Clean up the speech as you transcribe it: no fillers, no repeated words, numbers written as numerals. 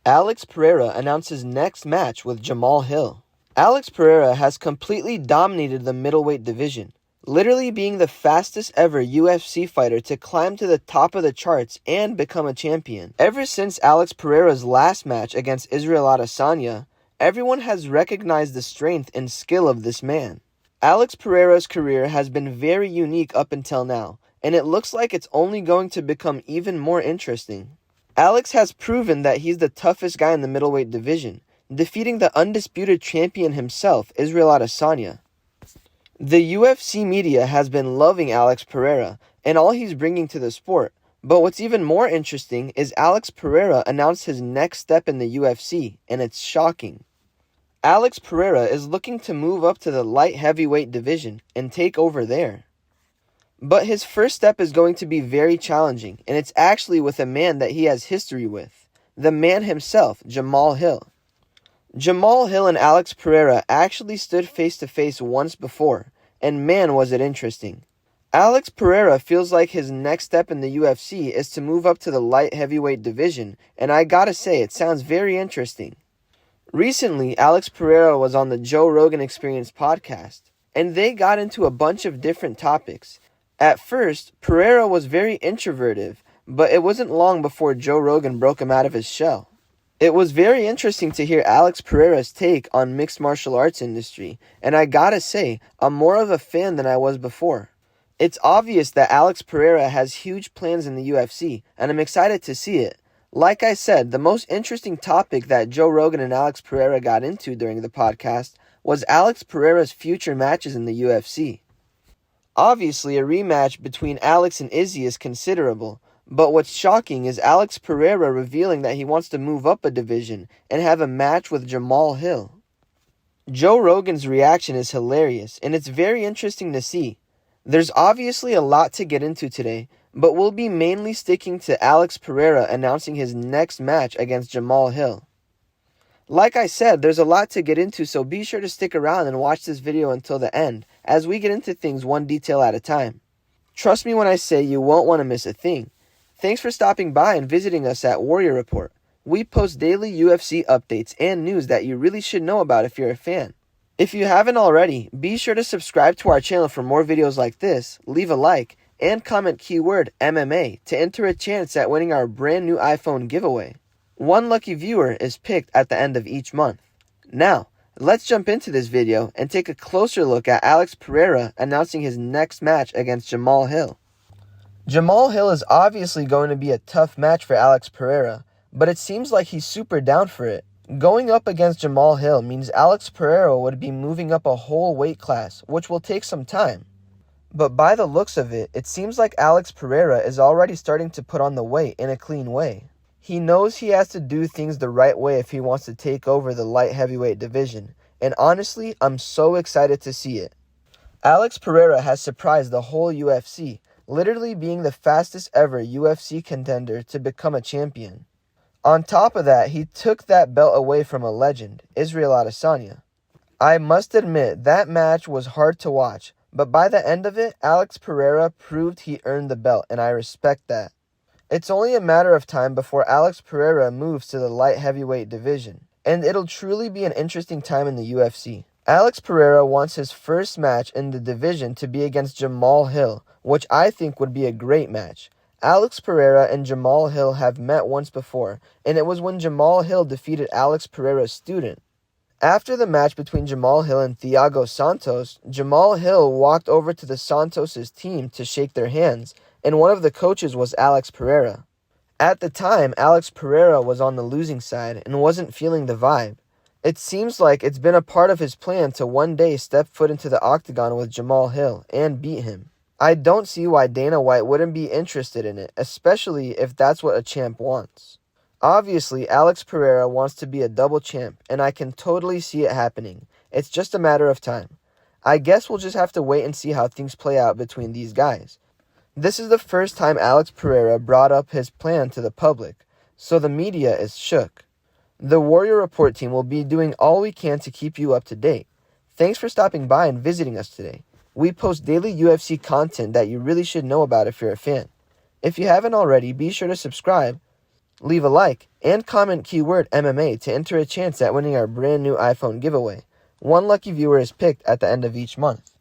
Alex Pereira announces next match with Jamahal Hill. Alex Pereira has completely dominated the middleweight division, literally being the fastest ever UFC fighter to climb to the top of the charts and become a champion. Ever since Alex Pereira's last match against Israel Adesanya, everyone has recognized the strength and skill of this man. Alex Pereira's career has been very unique up until now, and it looks like it's only going to become even more interesting. Alex has proven that he's the toughest guy in the middleweight division, defeating the undisputed champion himself, Israel Adesanya. The UFC media has been loving Alex Pereira and all he's bringing to the sport, but what's even more interesting is Alex Pereira announced his next step in the UFC, and it's shocking. Alex Pereira is looking to move up to the light heavyweight division and take over there. But his first step is going to be very challenging, and it's actually with a man that he has history with. The man himself, Jamahal Hill. Jamahal Hill and Alex Pereira actually stood face to face once before, and man was it interesting. Alex Pereira feels like his next step in the UFC is to move up to the light heavyweight division, and I gotta say, it sounds very interesting. Recently, Alex Pereira was on the Joe Rogan Experience podcast, and they got into a bunch of different topics. At first, Pereira was very introverted, but it wasn't long before Joe Rogan broke him out of his shell. It was very interesting to hear Alex Pereira's take on mixed martial arts industry, and I gotta say, I'm more of a fan than I was before. It's obvious that Alex Pereira has huge plans in the UFC, and I'm excited to see it. Like I said, the most interesting topic that Joe Rogan and Alex Pereira got into during the podcast was Alex Pereira's future matches in the UFC. Obviously, a rematch between Alex and Izzy is considerable, but what's shocking is Alex Pereira revealing that he wants to move up a division and have a match with Jamahal Hill. Joe Rogan's reaction is hilarious, and it's very interesting to see. There's obviously a lot to get into today, but we'll be mainly sticking to Alex Pereira announcing his next match against Jamahal Hill. Like I said, there's a lot to get into, so be sure to stick around and watch this video until the end, as we get into things one detail at a time. Trust me when I say you won't want to miss a thing. Thanks for stopping by and visiting us at Warrior Report. We post daily UFC updates and news that you really should know about if you're a fan. If you haven't already, be sure to subscribe to our channel for more videos like this, leave a like, and comment keyword MMA to enter a chance at winning our brand new iPhone giveaway. One lucky viewer is picked at the end of each month. Now, let's jump into this video and take a closer look at Alex Pereira announcing his next match against Jamahal Hill. Jamahal Hill is obviously going to be a tough match for Alex Pereira, but it seems like he's super down for it. Going up against Jamahal Hill means Alex Pereira would be moving up a whole weight class, which will take some time. But by the looks of it, it seems like Alex Pereira is already starting to put on the weight in a clean way. He knows he has to do things the right way if he wants to take over the light heavyweight division, and honestly, I'm so excited to see it. Alex Pereira has surprised the whole UFC, literally being the fastest ever UFC contender to become a champion. On top of that, he took that belt away from a legend, Israel Adesanya. I must admit, that match was hard to watch, but by the end of it, Alex Pereira proved he earned the belt, and I respect that. It's only a matter of time before Alex Pereira moves to the light heavyweight division, and it'll truly be an interesting time in the UFC. Alex Pereira wants his first match in the division to be against Jamahal Hill, which I think would be a great match. Alex Pereira and Jamahal Hill have met once before, and it was when Jamahal Hill defeated Alex Pereira's student. After the match between Jamahal Hill and Thiago Santos, Jamahal Hill walked over to the Santos' team to shake their hands, and one of the coaches was Alex Pereira. At the time, Alex Pereira was on the losing side and wasn't feeling the vibe. It seems like it's been a part of his plan to one day step foot into the octagon with Jamahal Hill and beat him. I don't see why Dana White wouldn't be interested in it, especially if that's what a champ wants. Obviously, Alex Pereira wants to be a double champ, and I can totally see it happening. It's just a matter of time. I guess we'll just have to wait and see how things play out between these guys. This is the first time Alex Pereira brought up his plan to the public, so the media is shook. The Warrior Report team will be doing all we can to keep you up to date. Thanks for stopping by and visiting us today. We post daily UFC content that you really should know about if you're a fan. If you haven't already, be sure to subscribe. Leave a like and comment keyword MMA to enter a chance at winning our brand new iPhone giveaway. One lucky viewer is picked at the end of each month.